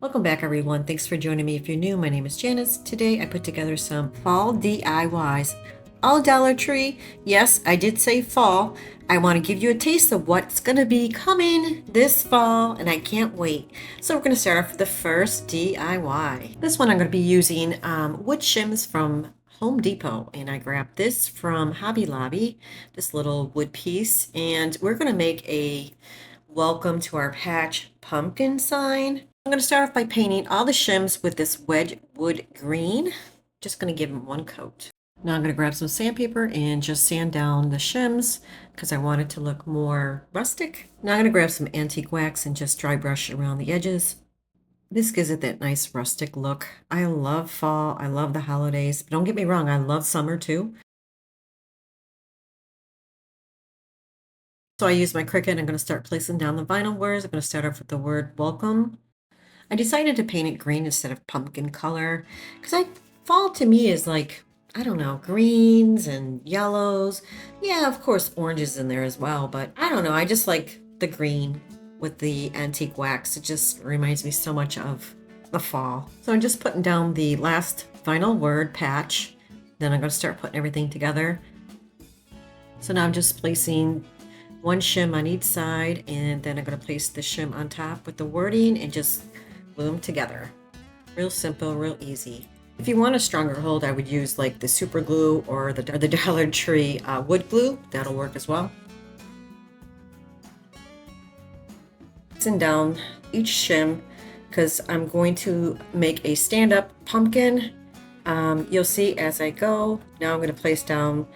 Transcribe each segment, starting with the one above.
Welcome back, everyone. Thanks for joining me. If you're new, my name is Janice. Today I put together some fall DIYs, all Dollar Tree. Yes, I did say fall. I want to give you a taste of what's going to be coming this fall, and I can't wait. So we're going to start off with the first DIY. This one I'm going to be using wood shims from Home Depot, and I grabbed this from Hobbylobby, this little wood piece, and we're going to make a welcome to our patch pumpkin sign. I'm going to start off by painting all the shims with this wedwood green. Just going to give them one coat. Now I'm going to grab some sandpaper and just sand down the shims because I want it to look more rustic. Now I'm going to grab some antique wax and just dry brush around the edges. This gives it that nice rustic look. I love fall. I love the holidays. But don't get me wrong, I love summer too. So I use my Cricut. I'm going to start placing down the vinyl words. I'm going to start off with the word welcome. I decided to paint it green instead of pumpkin color because fall to me is like, I don't know, greens and yellows. Yeah, of course, oranges in there as well, but I don't know. I just like the green with the antique wax. It just reminds me so much of the fall. So I'm just putting down the last vinyl word, patch. Then I'm going to start putting everything together. So now I'm just placing one shim on each side, and then I'm going to place the shim on top with the wording and just glue them together. Real simple, real easy. If you want a stronger hold, I would use like the super glue or the Dollar Tree wood glue. That'll work as well. Pressing down each shim because I'm going to make a stand-up pumpkin. You'll see as I go. Now I'm going to place down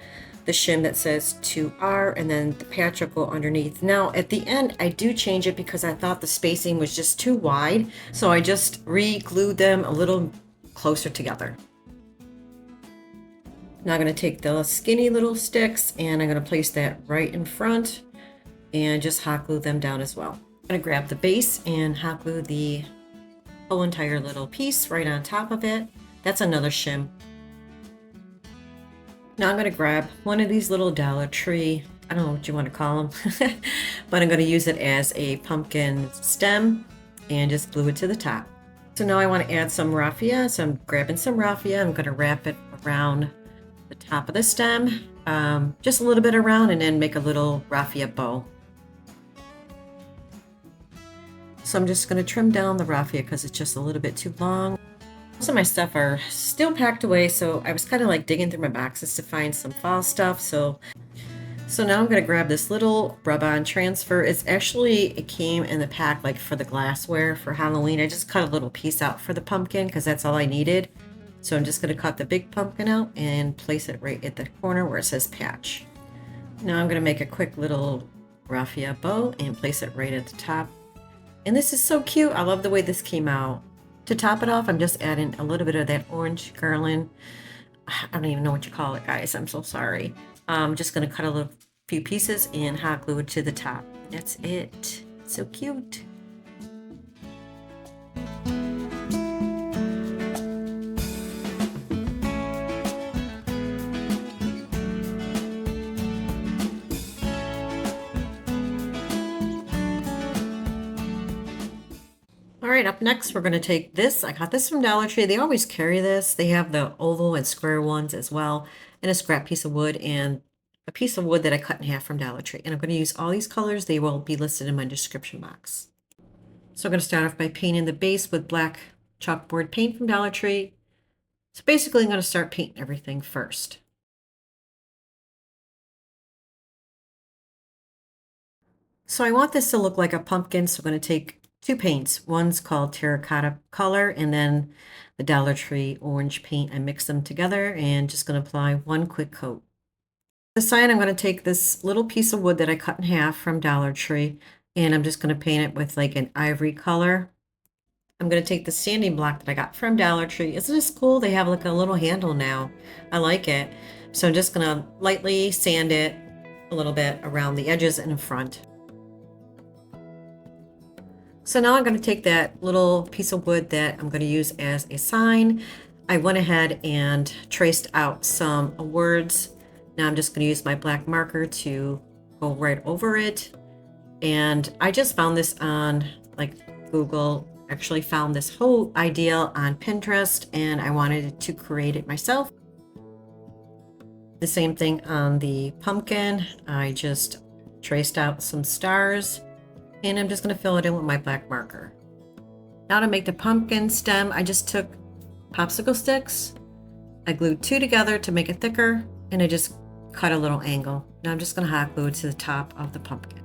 the shim that says 2R, and then the patch will go underneath. Now at the end I do change it because I thought the spacing was just too wide, so I just re-glued them a little closer together. Now I'm going to take the skinny little sticks and I'm going to place that right in front and just hot glue them down as well. I'm going to grab the base and hot glue the whole entire little piece right on top of it. That's another shim. Now I'm going to grab one of these little Dollar Tree, I don't know what you want to call them, but I'm going to use it as a pumpkin stem and just glue it to the top. So now I want to add some raffia, so I'm grabbing some raffia. I'm going to wrap it around the top of the stem, just a little bit around, and then make a little raffia bow. So I'm just going to trim down the raffia because it's just a little bit too long. Most of my stuff are still packed away, so I was kind of like digging through my boxes to find some fall stuff. So now I'm going to grab this little rub-on transfer. It came in the pack like for the glassware for Halloween. I just cut a little piece out for the pumpkin because that's all I needed. So I'm just going to cut the big pumpkin out and place it right at the corner where it says patch. Now I'm going to make a quick little raffia bow and place it right at the top. And this is so cute. I love the way this came out. To top it off, I'm just adding a little bit of that orange garland. I don't even know what you call it, guys. I'm so sorry. I'm just going to cut a few pieces and hot glue it to the top. That's it. So cute. All right, up next, we're going to take this. I got this from Dollar Tree. They always carry this. They have the oval and square ones as well, and a scrap piece of wood and a piece of wood that I cut in half from Dollar Tree. And I'm going to use all these colors. They will be listed in my description box. So I'm going to start off by painting the base with black chalkboard paint from Dollar Tree. So basically, I'm going to start painting everything first. So I want this to look like a pumpkin, so I'm going to take two paints. One's called terracotta color, and then the Dollar Tree orange paint. I mix them together and just going to apply one quick coat. The side, I'm going to take this little piece of wood that I cut in half from Dollar Tree, and I'm just going to paint it with like an ivory color. I'm going to take the sanding block that I got from Dollar Tree. Isn't this cool? They have like a little handle now. I like it. So I'm just going to lightly sand it a little bit around the edges and in front. So now I'm going to take that little piece of wood that I'm going to use as a sign. I went ahead and traced out some words. Now I'm just going to use my black marker to go right over it. And I just found this on like Google Actually found this whole idea on Pinterest and I wanted to create it myself. The same thing on the pumpkin. I just traced out some stars and I'm just going to fill it in with my black marker. Now to make the pumpkin stem, I just took popsicle sticks. I glued 2 together to make it thicker and I just cut a little angle. Now I'm just going to hot glue it to the top of the pumpkin.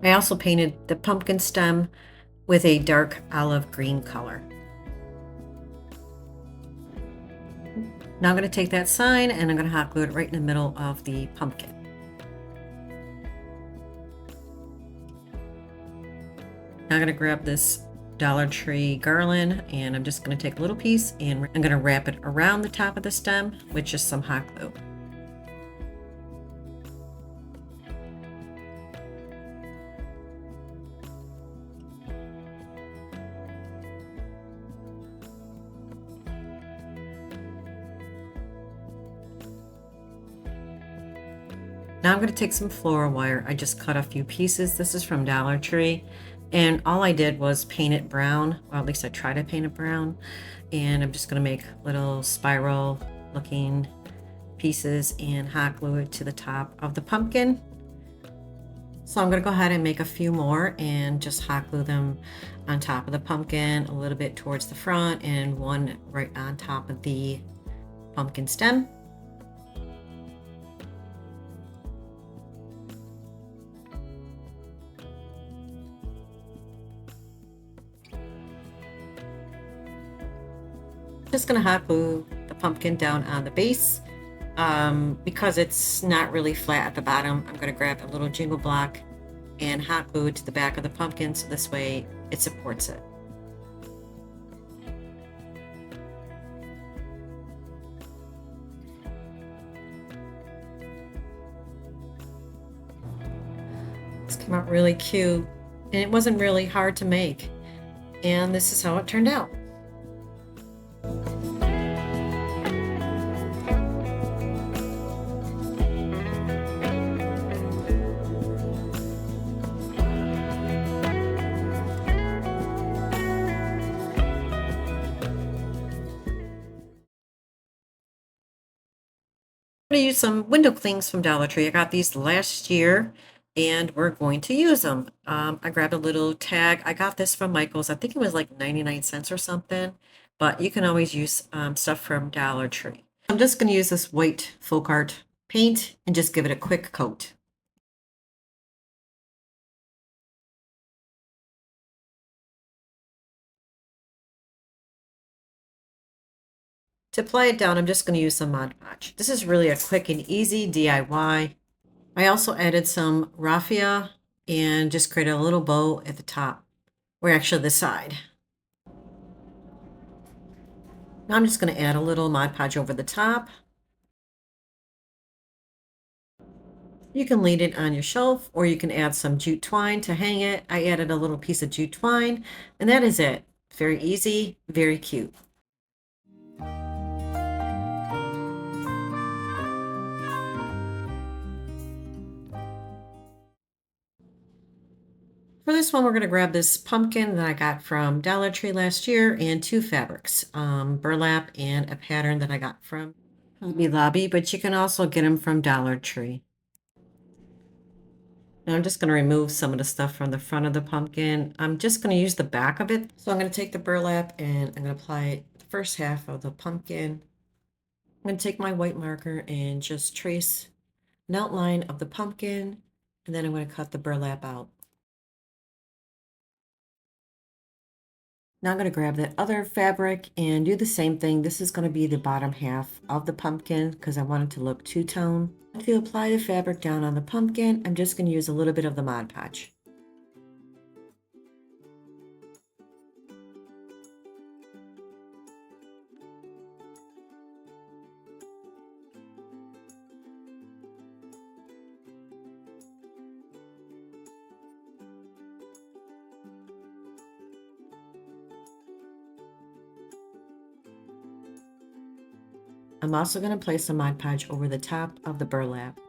I also painted the pumpkin stem with a dark olive green color. Now I'm going to take that sign and I'm going to hot glue it right in the middle of the pumpkin. Now I'm going to grab this Dollar Tree garland and I'm just going to take a little piece and I'm going to wrap it around the top of the stem with just some hot glue. Now I'm going to take some floral wire. I just cut a few pieces. This is from Dollar Tree. And all I did was paint it brown, or at least I tried to paint it brown. And I'm just going to make little spiral looking pieces and hot glue it to the top of the pumpkin. So I'm going to go ahead and make a few more and just hot glue them on top of the pumpkin, a little bit towards the front and one right on top of the pumpkin stem. Just going to hot glue the pumpkin down on the base. Because it's not really flat at the bottom, I'm going to grab a little jingle block and hot glue it to the back of the pumpkin so this way it supports it. This came out really cute and it wasn't really hard to make, and this is how it turned out. I'm going to use some window clings from Dollar Tree. I got these last year and we're going to use them. I grabbed a little tag. I got this from Michael's. I think it was like 99 cents or something, but you can always use stuff from Dollar Tree. I'm just going to use this white folk art paint and just give it a quick coat. To apply it down, I'm just going to use some Mod Podge. This is really a quick and easy DIY. I also added some Raffia and just created a little bow at the top, or actually the side. Now I'm just going to add a little Mod Podge over the top. You can leave it on your shelf or you can add some jute twine to hang it. I added a little piece of jute twine and that is it. Very easy, very cute. For this one, we're going to grab this pumpkin that I got from Dollar Tree last year and 2 fabrics, burlap and a pattern that I got from Hobbylobby, but you can also get them from Dollar Tree. Now I'm just going to remove some of the stuff from the front of the pumpkin. I'm just going to use the back of it. So I'm going to take the burlap and I'm going to apply it the first half of the pumpkin. I'm going to take my white marker and just trace an outline of the pumpkin, and then I'm going to cut the burlap out. Now I'm going to grab that other fabric and do the same thing. This is going to be the bottom half of the pumpkin because I want it to look two-tone. To apply the fabric down on the pumpkin, I'm just going to use a little bit of the Mod Podge. I'm also going to place some Mod Podge over the top of the burlap.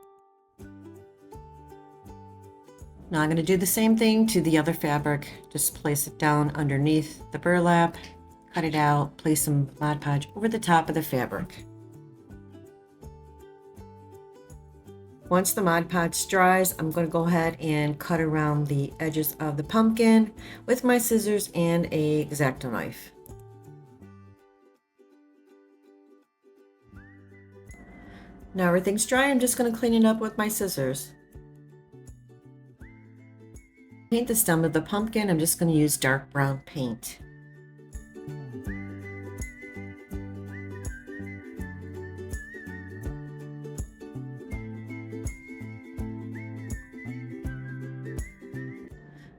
Now Now I'm going to do the same thing to the other fabric. Just place it down underneath the burlap, cut it out, place some Mod Podge over the top of the fabric. Once the Mod Podge dries, I'm going to go ahead and cut around the edges of the pumpkin with my scissors and a X-Acto knife. Now everything's dry, I'm just going to clean it up with my scissors. Paint the stem of the pumpkin, I'm just going to use dark brown paint.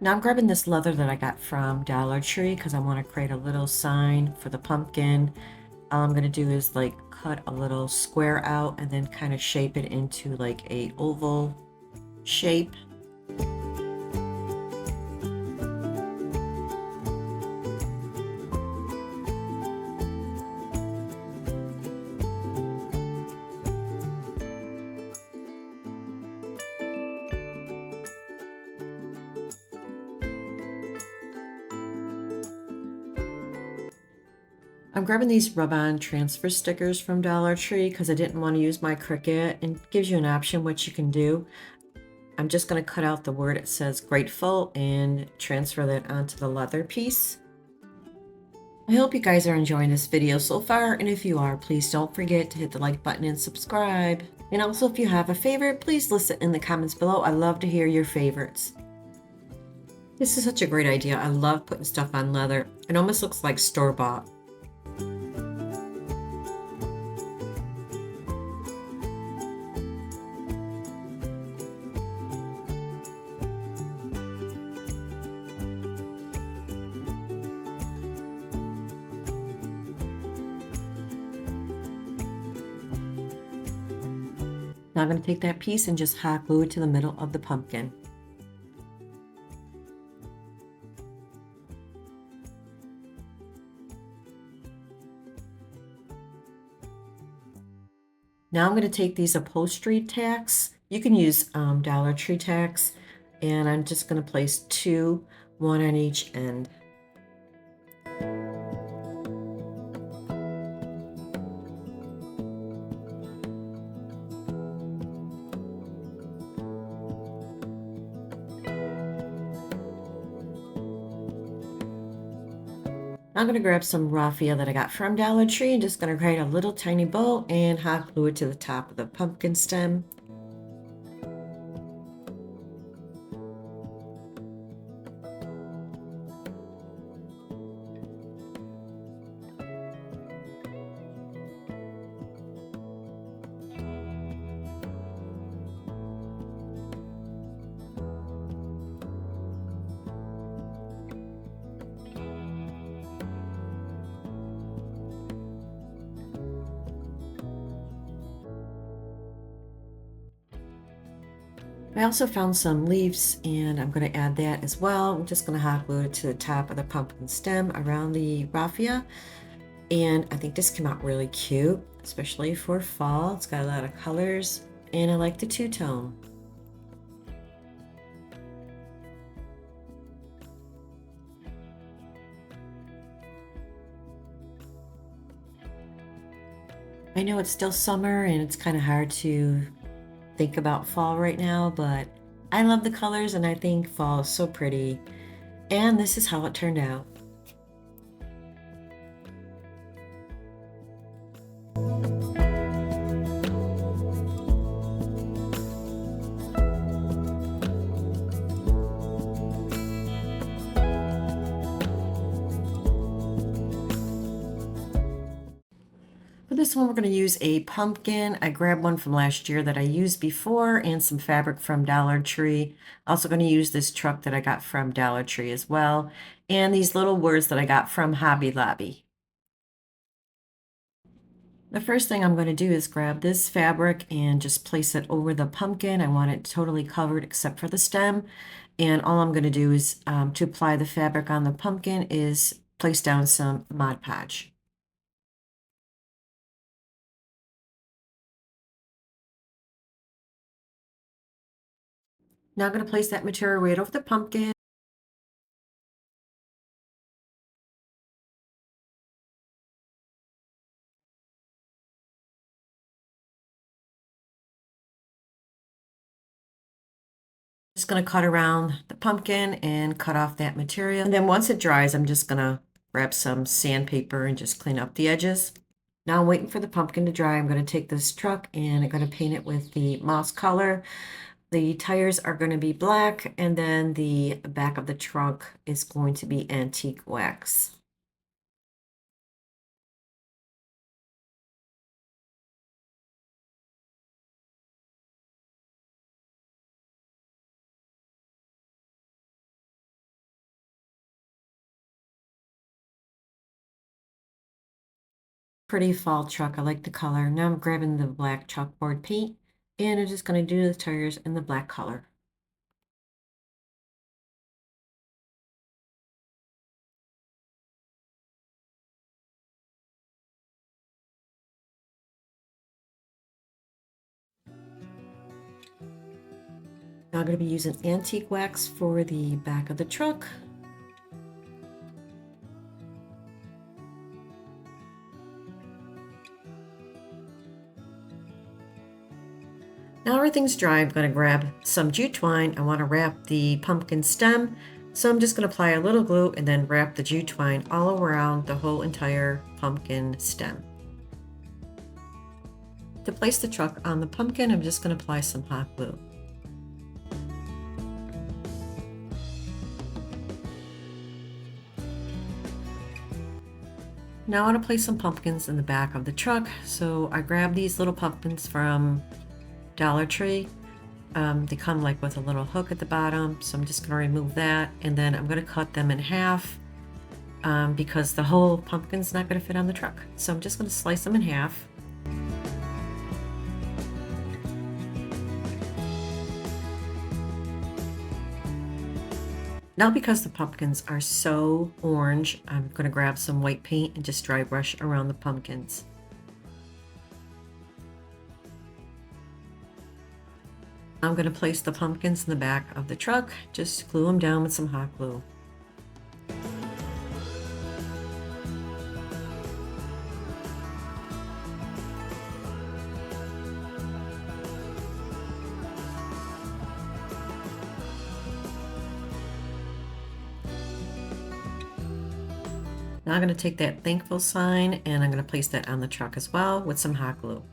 Now I'm grabbing this leather that I got from Dollar Tree because I want to create a little sign for the pumpkin. All I'm going to do is like cut a little square out and then kind of shape it into like a oval shape. I'm grabbing these rub-on transfer stickers from Dollar Tree because I didn't want to use my Cricut, and it gives you an option what you can do. I'm just going to cut out the word that says grateful and transfer that onto the leather piece. I hope you guys are enjoying this video so far, and if you are, please don't forget to hit the like button and subscribe. And also, if you have a favorite, please list it in the comments below. I love to hear your favorites. This is such a great idea. I love putting stuff on leather. It almost looks like store-bought. Now I'm going to take that piece and just hot glue it to the middle of the pumpkin. Now I'm going to take these upholstery tacks. You can use Dollar Tree tacks, and I'm just going to place two, one on each end. I'm going to grab some raffia that I got from Dollar Tree and just going to create a little tiny bow and hot glue it to the top of the pumpkin stem. I also found some leaves and I'm going to add that as well. I'm just going to hot glue it to the top of the pumpkin stem around the raffia. And I think this came out really cute, especially for fall. It's got a lot of colors and I like the two-tone. I know it's still summer and it's kind of hard to think about fall right now, but I love the colors and I think fall is so pretty. And this is how it turned out. For this one, we're going to use a pumpkin. I grabbed one from last year that I used before and some fabric from Dollar Tree. Also going to use this truck that I got from Dollar Tree as well. And these little words that I got from Hobbylobby. The first thing I'm going to do is grab this fabric and just place it over the pumpkin. I want it totally covered except for the stem. And all I'm going to do is to apply the fabric on the pumpkin is place down some Mod Podge. Now I'm going to place that material right over the pumpkin. Just going to cut around the pumpkin and cut off that material. And then once it dries, I'm just going to grab some sandpaper and just clean up the edges. Now I'm waiting for the pumpkin to dry. I'm going to take this truck and I'm going to paint it with the moss color. The tires are going to be black, and then the back of the trunk is going to be antique wax. Pretty fall truck. I like the color. Now I'm grabbing the black chalkboard paint, and I'm just going to do the tires in the black color. Now I'm going to be using antique wax for the back of the truck. Now everything's dry, I'm going to grab some jute twine. I want to wrap the pumpkin stem, so I'm just going to apply a little glue and then wrap the jute twine all around the whole entire pumpkin stem. To place the truck on the pumpkin, I'm just going to apply some hot glue. Now I want to place some pumpkins in the back of the truck, so I grab these little pumpkins from Dollar Tree. They come like with a little hook at the bottom, so I'm just going to remove that, and then I'm going to cut them in half because the whole pumpkin's not going to fit on the truck. So I'm just going to slice them in half. Now because the pumpkins are so orange, I'm going to grab some white paint and just dry brush around the pumpkins. I'm going to place the pumpkins in the back of the truck, just glue them down with some hot glue. Now I'm going to take that thankful sign and I'm going to place that on the truck as well with some hot glue.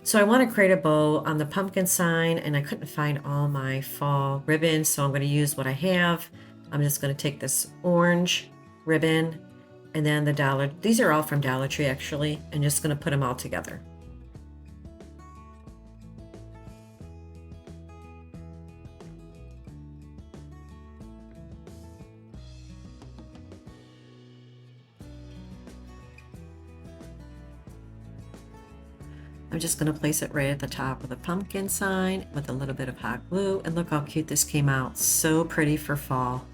So I want to create a bow on the pumpkin sign, and I couldn't find all my fall ribbons, so I'm going to use what I have. I'm just going to take this orange ribbon and then these are all from Dollar Tree actually, and just going to put them all together. I'm just going to place it right at the top of the pumpkin sign with a little bit of hot glue, and look how cute this came out. So pretty for fall.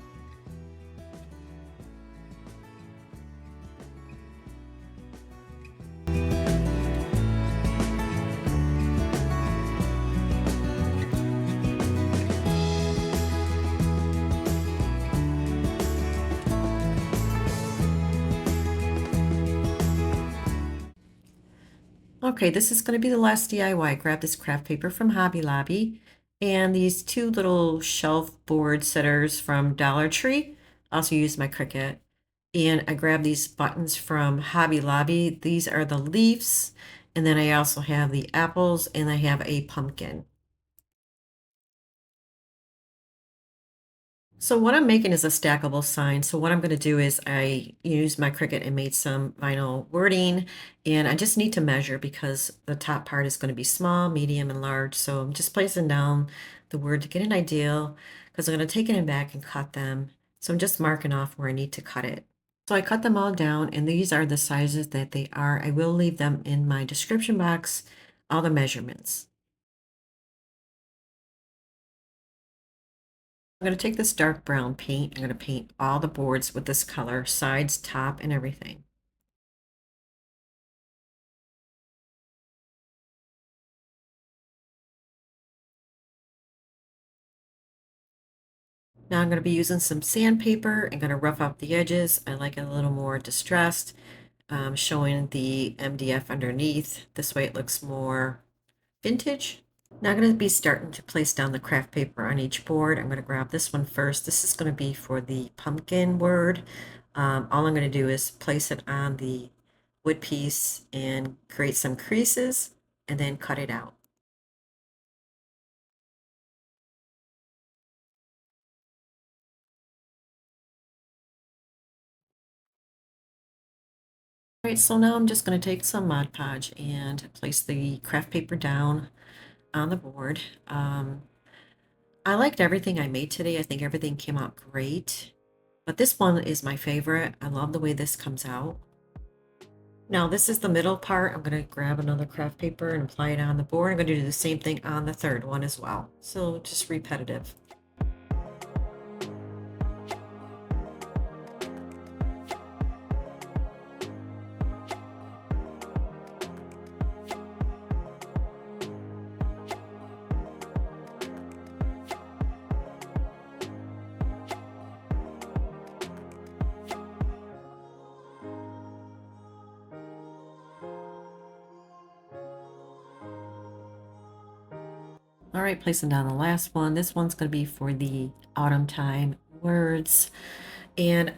Okay, this is going to be the last DIY. I grabbed this craft paper from Hobby Lobby and these two little shelf board sitters from Dollar Tree. Also used my Cricut. And I grabbed these buttons from Hobby Lobby. These are the leaves. And then I also have the apples and I have a pumpkin. So what I'm making is a stackable sign. So what I'm going to do is I used my Cricut and made some vinyl wording, and I just need to measure because the top part is going to be small, medium, and large. So I'm just placing down the word to get an idea because I'm going to take it in back and cut them. So I'm just marking off where I need to cut it. So I cut them all down, and these are the sizes that they are. I will leave them in my description box, all the measurements. I'm going to take this dark brown paint. I'm going to paint all the boards with this color, sides, top, and everything. Now I'm going to be using some sandpaper. I'm going to rough up the edges. I like it a little more distressed, showing the MDF underneath. This way it looks more vintage. Now I'm going to be starting to place down the craft paper on each board. I'm going to grab this one first. This is going to be for the pumpkin word. All I'm going to do is place it on the wood piece and create some creases and then cut it out. All right, so now I'm just going to take some Mod Podge and place the craft paper down on the board. I liked everything I made today. I think everything came out great, but this one is my favorite. I love the way this comes out. Now this is the middle part. I'm going to grab another craft paper and apply it on the board. I'm going to do the same thing on the third one as well. So just repetitive. All right, placing down the last one. This one's going to be for the autumn time words. And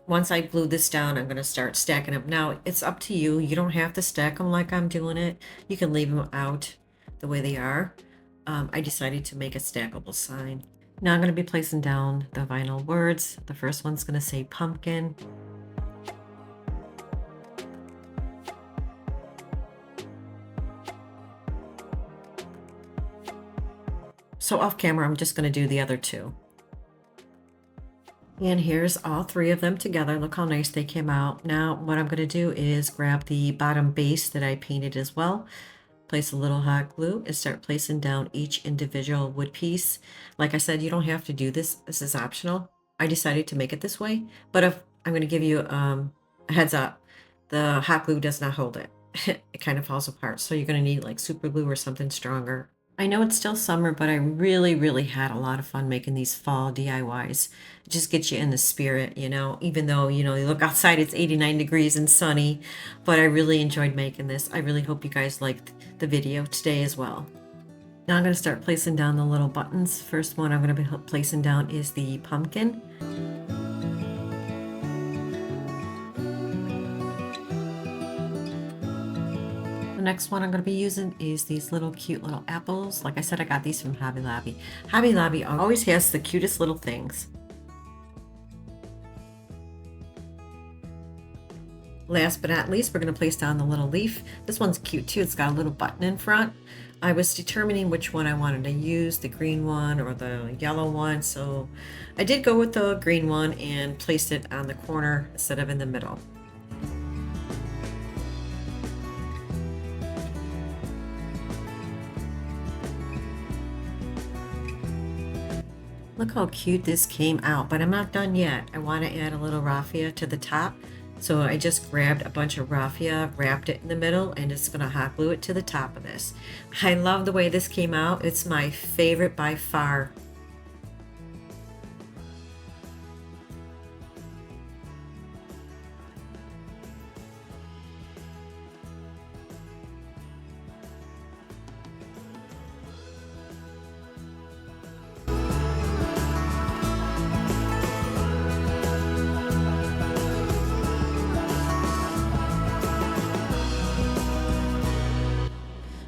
once I glue this down, I'm going to start stacking them. Now, it's up to you. You don't have to stack them like I'm doing it. You can leave them out the way they are. I decided to make a stackable sign. Now I'm going to be placing down the vinyl words. The first one's going to say pumpkin. So off camera, I'm just going to do the other two. And here's all three of them together. Look how nice they came out. Now what I'm going to do is grab the bottom base that I painted as well, place a little hot glue, and start placing down each individual wood piece. Like I said, you don't have to do this. This is optional. I decided to make it this way, but if I'm going to give you a heads up, the hot glue does not hold it. It kind of falls apart. So you're going to need like super glue or something stronger. I know it's still summer, but I really had a lot of fun making these fall DIYs. It just gets you in the spirit, you know, even though, you know, you look outside, it's 89 degrees and sunny, but I really enjoyed making this. I really hope you guys liked the video today as well. Now I'm going to start placing down the little buttons. First one I'm going to be placing down is the pumpkin. The next one I'm going to be using is these little cute little apples. Like I said, I got these from Hobbylobby. Hobbylobby always has the cutest little things. Last but not least, we're going to place down the little leaf. This one's cute too. It's got a little button in front. I was determining which one I wanted to use, the green one or the yellow one. So I did go with the green one and placed it on the corner instead of in the middle. Look how cute this came out, but I'm not done yet. I want to add a little raffia to the top. So I just grabbed a bunch of raffia, wrapped it in the middle, and just going to hot glue it to the top of this. I love the way this came out. It's my favorite by far.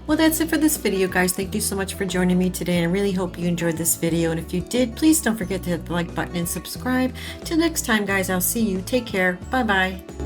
Well, that's it for this video, guys. Thank you so much for joining me today, and I really hope you enjoyed this video. And if you did, please don't forget to hit the like button and subscribe. Till next time, guys, I'll see you. Take care. Bye-bye.